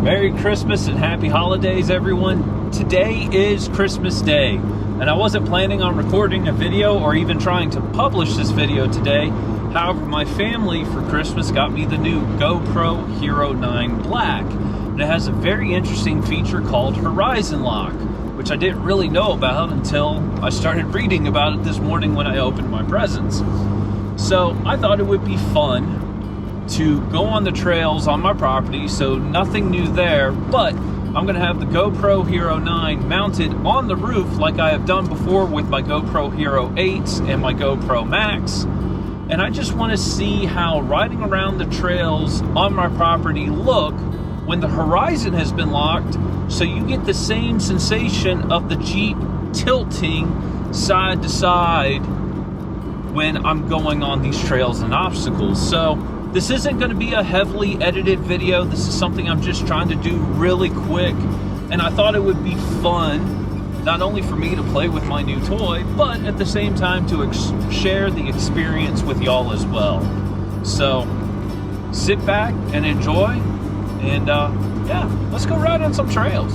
Merry Christmas and Happy Holidays, everyone. Today is Christmas Day, and I wasn't planning on recording a video or even trying to publish this video today. However, my family for Christmas got me the new GoPro Hero 9 Black. And it has a very interesting feature called Horizon Lock, which I didn't really know about until I started reading about it this morning when I opened my presents. So I thought it would be fun to go on the trails on my property, so nothing new there, but I'm going to have the GoPro Hero 9 mounted on the roof like I have done before with my GoPro Hero 8 and my GoPro Max. And I just want to see how riding around the trails on my property look when the horizon has been locked, so you get the same sensation of the Jeep tilting side to side when I'm going on these trails and obstacles. So this isn't going to be a heavily edited video. This is something I'm just trying to do really quick, and I thought it would be fun, not only for me to play with my new toy, but at the same time to share the experience with y'all as well. So sit back and enjoy, and yeah, let's go ride on some trails.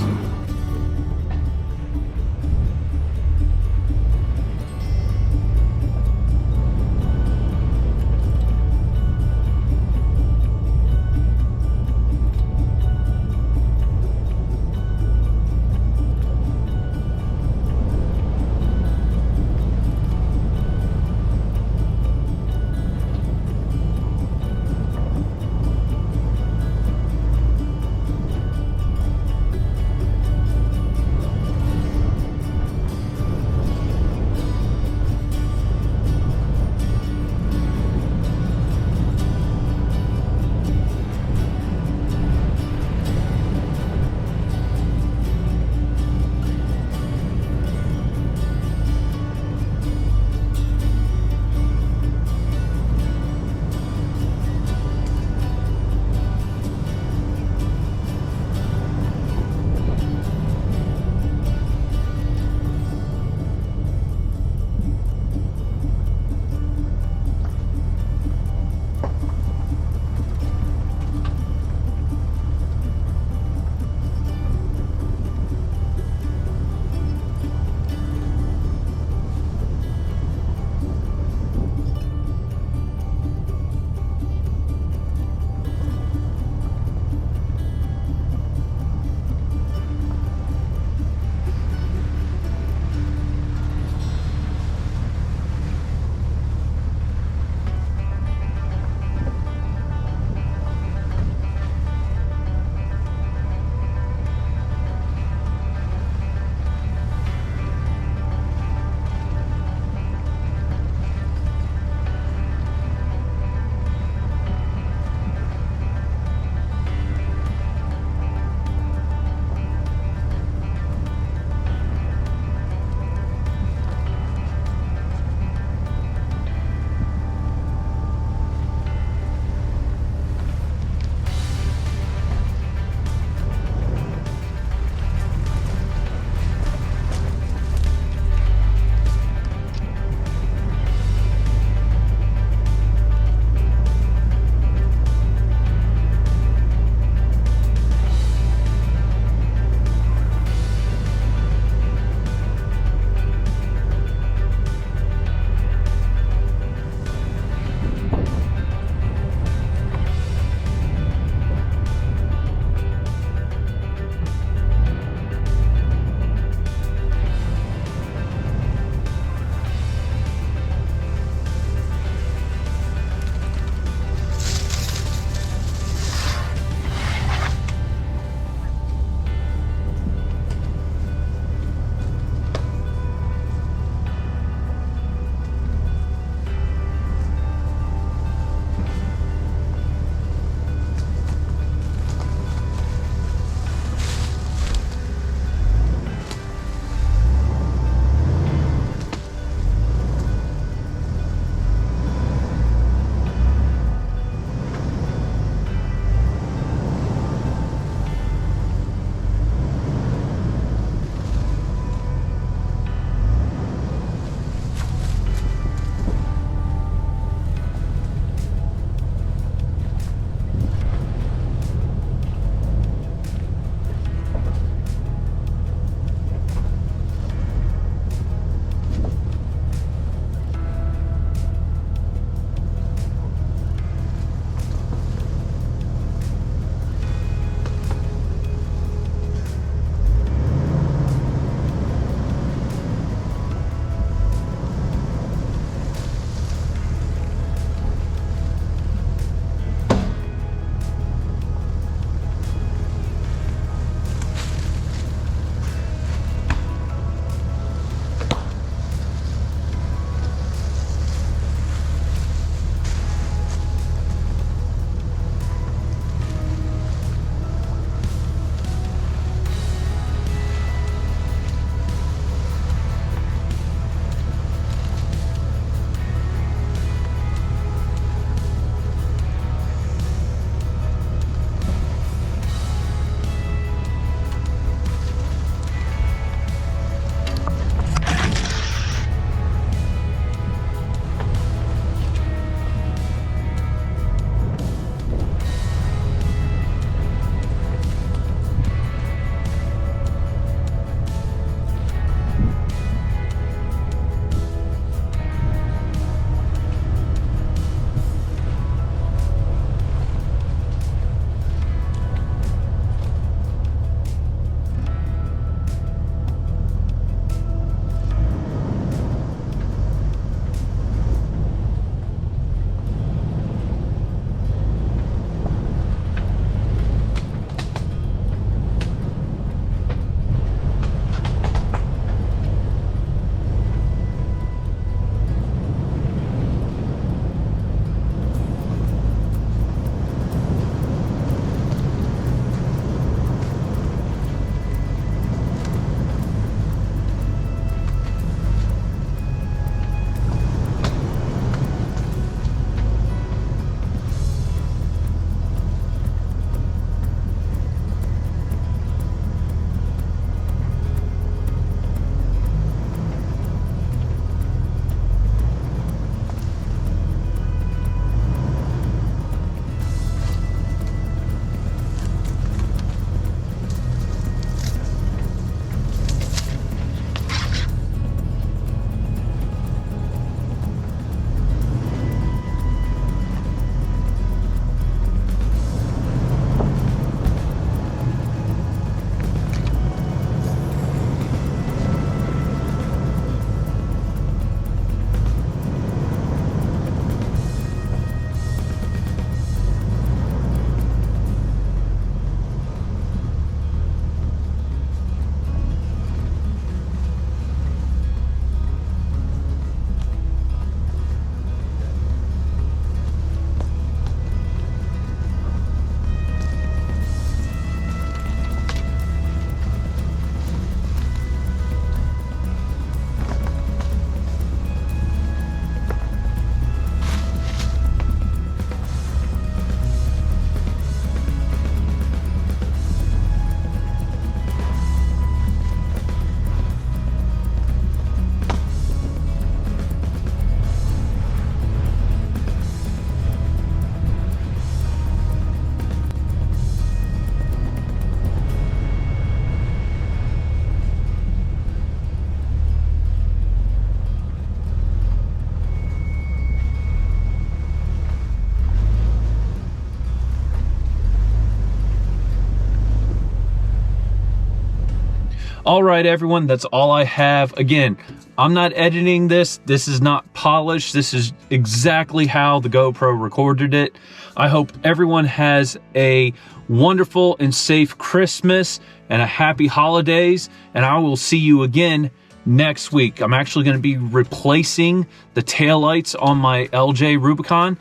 All right, everyone, that's all I have. Again, I'm not editing this. This is not polished. This is exactly how the GoPro recorded it. I hope everyone has a wonderful and safe Christmas and a happy holidays, and I will see you again next week. I'm actually going to be replacing the taillights on my LJ Rubicon.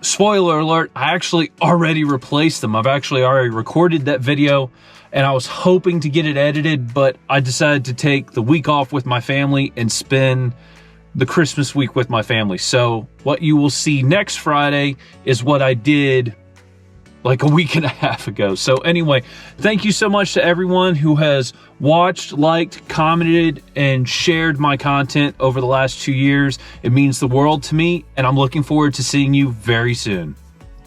Spoiler alert, I actually already replaced them. I've actually already recorded that video, and I was hoping to get it edited, but I decided to take the week off with my family and spend the Christmas week with my family. So what you will see next Friday is what I did like a week and a half ago. So anyway, thank you so much to everyone who has watched, liked, commented, and shared my content over the last 2 years. It means the world to me, and I'm looking forward to seeing you very soon.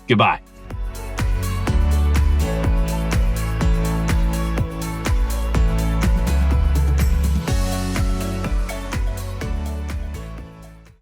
Goodbye.